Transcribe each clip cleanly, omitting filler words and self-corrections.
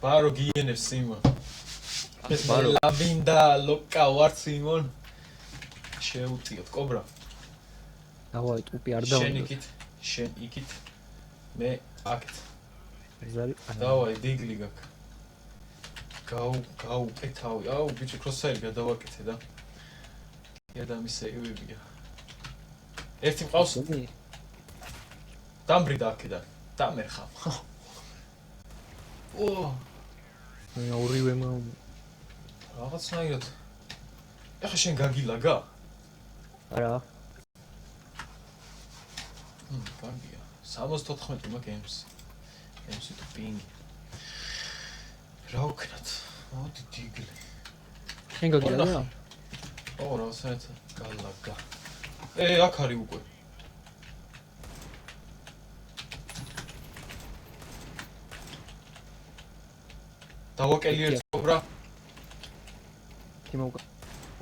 ბარო გიენებს სიმონ. ეს ბარო. ლავინდა ლოკა ვარ სიმონ. შეუტიოთ კობრა. დავაი ტუპი არ შენ დავიდო. იქით, შენ იქით. მე აქეთ. ეს არის დავაი დიგლი გაკ. გაუკეთავი. აუ ბიჭი კროსაირი გადავაკეთე და. ედამი სეივებია. ერთი მყავს დამბრიდა აქედან. დამერხავ. ო ორივე რაღაცნაირად. ეხა შენ გაგილაგა? არა. გაგია. 74 მაგ ემს. ემსი თუ პინგი. რა ვქნათ? მოდი დიგლი. შენ გაგილაგა? ო რაღაცნაირად გალაგა. აქ არის უკვე. დავაკელი ერთ კობრა.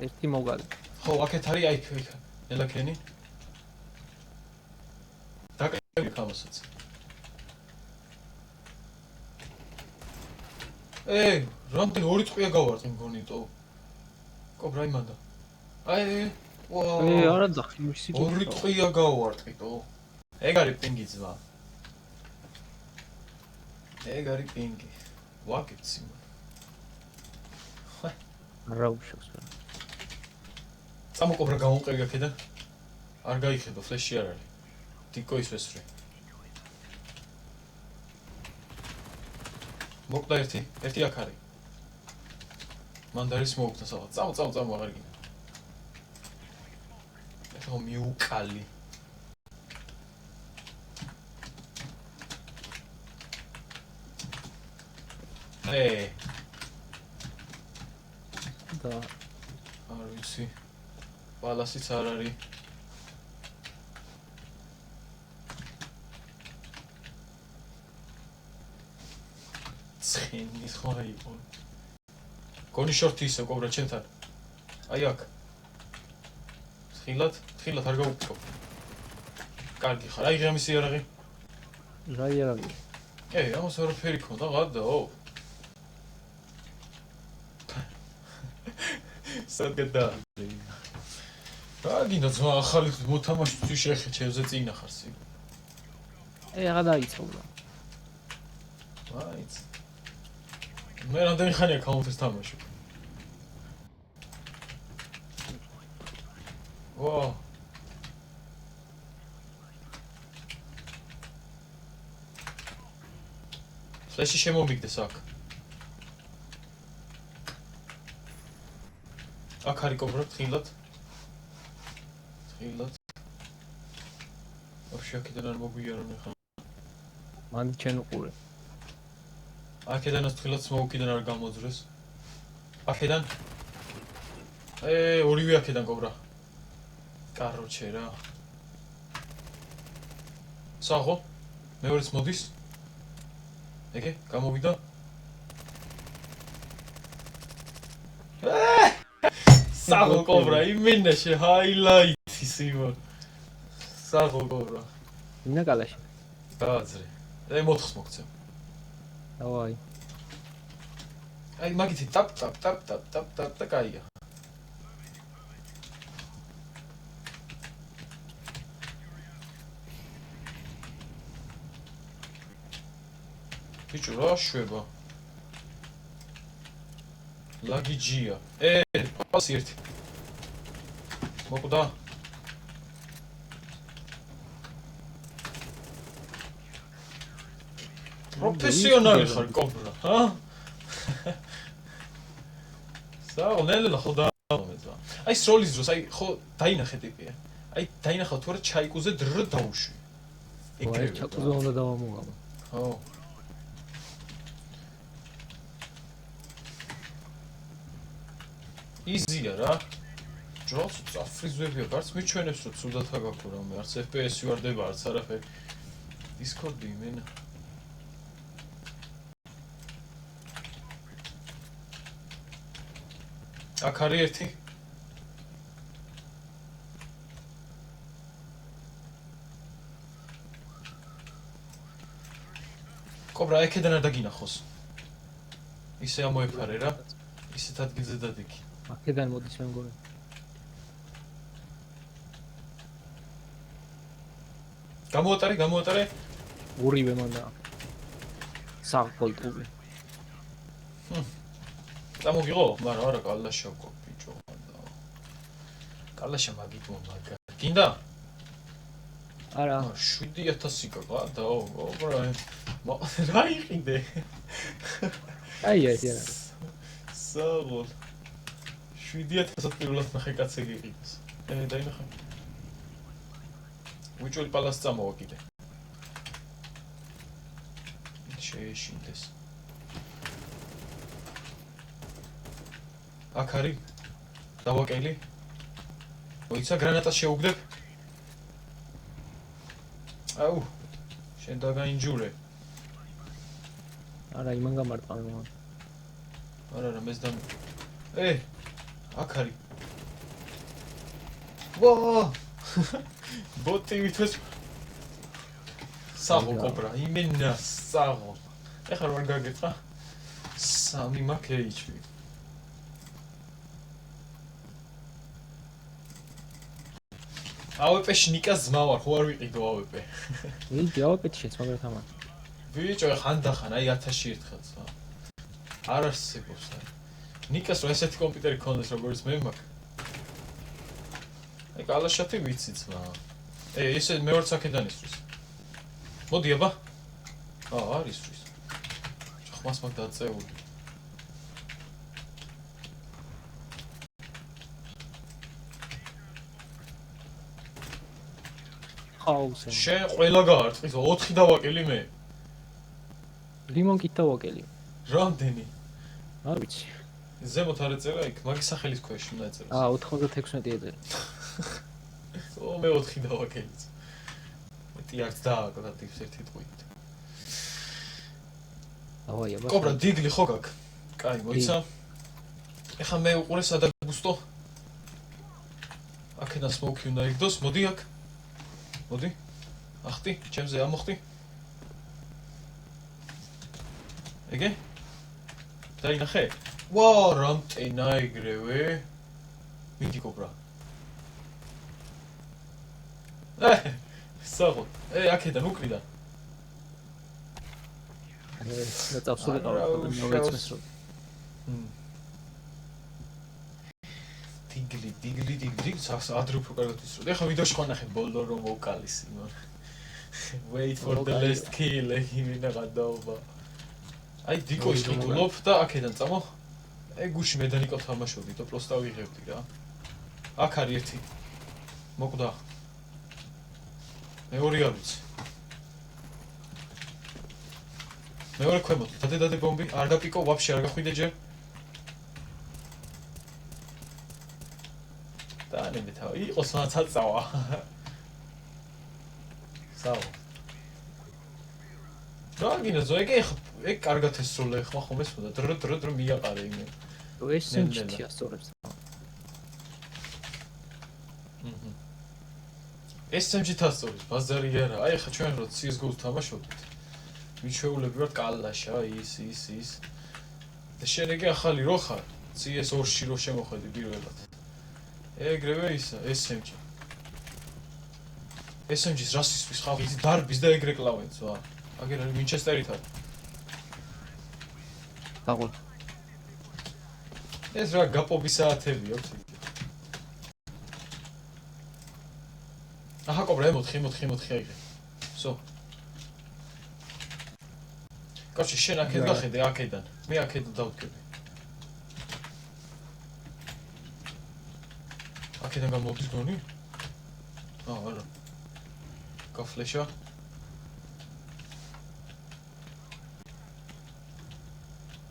ერთი მოგალე. ხო, აქეთ არის აი იქ. ელაკენი. დაკელი ხამასაც. რამდენი ორი წვია გავარტყი მგონიტო. კობრა იმანდა. ვაუ. არა ძახი მისი. ორი წვია გავარტყიტო. ეგ არის პინგი ძმა. ეგ არის პინგი. ვაკეთ სიმონ. არა უშავს. წამოკობრა გამოვყევი აქედან. არ გაიხედო, ფლეში არ არის. დიკო ის ვესრე. მოკდა ერთი აქ არის. მანდარის მოუკდა სადღაც. წამო აღარ გინდა. ეხლა მიუკალი. და არ ვიცი. ბალასიც არ არის. ცხენის ხო იყო. გონი შორტი ისე კობრა ჩემთან. აი აქ. თხილად არ გაუპკო. კარგი ხარ. აი ღამის იარაღი. რა იარაღი? ამას ვერაფერი ქონდა გადაო. სადგედა. რა გინდა ძმა ახალი მოთამაშე თუ შეხე ჩემზე წინა ხარსი. აღა დაიცავდა. მაიც. მე რამდენი ხანია კაუნტერს თამაშობ. ვა. ფლეში შემომიგდეს აქ. აქ არის კობრა თხილად. ვაფშე აქედან არ მოგვიარონ ახლა. მანდი ჩენ უყურე. აქედანაც თხილად სმოუკიდან არ გამოძრეს. აქედან. ორივე აქედან კობრა. კაროჩე რა. საღო. მეორეც მოდის. ეგე, გამოვიდა. საღო კობრა, იმინეშე ჰაილაიტი სიმონ. საღო კობრა. ინა კალაში. დააძრე. მოთხს მოგცემ. დავაი. აი მაგითი ტაპ და კაია. ბიჭო რა შვება. ლაგიჯია. პასი ერთი. მოკვდა. პროფესიონალი ხარ კობრა, ჰა? ნელა ხო დაამეძა. აი სროლის დროს, აი ხო დაინახე ტიპია. აი დაინახავ თუ არა ჩაიკუზე დრო დაუშვი. ეგრევე ჩაიკუზე უნდა დავამოვალო. ხო. იზია რა. ჯოც წაფრიზვებია, გარც მიჩვენებს რომ ცუდად აგაქვს რამე, არც FPS-ი ვარდება, არც არაფერი. Discord-ი იმენა. აქ არის ერთი. კობრა, ეკედან არ დაგინახოს. ისე ამოეფარე რა. ისეთ ადგილზე დადიქი. აქედან მოდის მე მგონი. გამოატარე. ურივე მანდა. საფოლტული. წამოგიღო? მაგრამ არა, კალაშა გო ბიჭო. კალაშა მაგითო მაგა. გინდა? არა. 7000 გაგა და რა იყიდე? აი ეს არა. საღოლ 7000 პირველად ნახე კაცი გიყიდეს. დაინახე. უჭველი პალას წამოვა კიდე. შეეშინდეს. აქ არის დავაკელი. მოიცა გრანატას შეუგდებ. აუ შენ დაგაინჯურე. არა იმან გამარტყა მე. არა მეს და აქ არის. ვა! ბოტი ვითეს საღო კობრა, იმენა საღო. ეხლა რა გაგეწყა? 3 მაქვს HP. AWP-ში ნიკას ძმა ვარ, ხო არ ვიყიდო AWP. ვიდი AWP-ში შეც მაგრამ თამარ. ბიჭო, ხანდახან აი 1000-ში ერთხელს რა. არ არსებობს რა. ნიკას რა ესეთი კომპიუტერი ქონდეს როგორც მე მაქვს. აი კალაშათი ვიცი ძმა. ესე მეორე აქედან ისვრის. მოდი აბა. არის ისვრის. ხმას მაგ დაწეული. ხაუსე. შენ ყველა გაარტყის 4 დავაკელი მე. ლიმონკით დავაკელი. რამდენი? არ ვიცი. ზემოთ არ ეწერა იქ, მაგის სახელის ქვეშ უნდა ეწეროს. 96 ეწერა. მე 4 დავაკელიც. მეტი არც დააკლა ტიპს ერთი ტყვით. ავაი აბა. კობრა დიგლი ხო გაკ? კაი, მოიცა. ეხა მე უყურე სადაგუსტო. აქედან სმოუკი უნდა იგდოს, მოდი აქ. მოდი. ახტი, ჩემზე ამოხტი. ეგე? დაინახე? ვა, რამტენა ეგრევე. მიდი კობრა. საღო. აქედან უკრიდან. და წავსულიყავ მოვეცმეს რომ. დიგლი, ადრე უფრო კარგად ვისწრებდი. ეხლა ვიდეოში ხო ნახე ბოლო რომ მოვკალის იმან. Wait for the last kill, იმენა გადაობა. აი დიკოს ვიტულობ და აქედან წამო. გუში მე და ნიკო თამაშობდი და პროსტა ვიღებდი რა. აქ არის ერთი. მოკვდა. მეორე არ ვიცი. მეორე ქვემოთ, დადე ბომბი, არ გაპიკო, ვაფშე არ გახვიდე ჯერ. და ნებე თავი, იყოს მაცაწავა. საო. რა გინდა ეგ კარგად ესროლე ხმა ხომ ესმოდა, დრო მიაყარე იმე. ეს სიმჭი ასწორებს. ეს სიმჭი ასწორებს, ბაზარი არა. აი ხა ჩვენ რო CS:GO-ს თამაშობდით. მიჩვეულები ვართ კალაშა, ის. და შენ ეგ ახალი რო ხარ, CS2-ში რო შემოხედი პირველად. ეგრევე ისა, SMG. SMG-ს რას ისვის ხალხი, იცი დარბის და ეგრე კლავენს, ვა. აგერ არის ვინჩესტერით არის. დაღო. ეს რა გაპობის საათები აქვს იქ. აჰა კობრა 4 აიღე. სო. კაცი შენ აქეთ გახედე აქედან. მე აქედან დავდგები. აქედან გამოდის გონი? არა. გაფლეშა.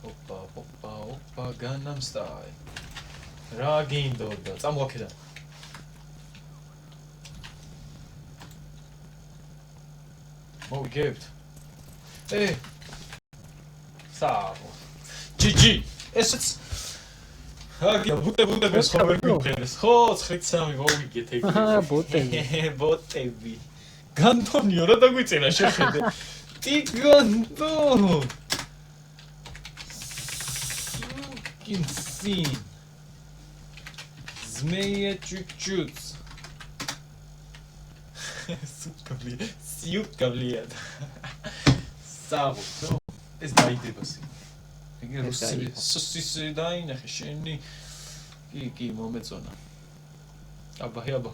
ოპა, Gangnam Style. რა გინდოდა? წამო აქედან. მოვიგებთ. საო. GG. ესეც აგია ბუტებს ხო ვერ მიყენეს. ხო 9-3 მოვიგეთ ეგ. ბოტები. განდონიო რა დაგვიწერა შეხედე. ტიგანდო. Sukin sin. Zmeje чуть-чуть. Сиукавлиад. Савო. ეს დაიდება სი. იგი რუსი სუსისი დაინახე შენი. კი, მომეწონა. აბა, აბა.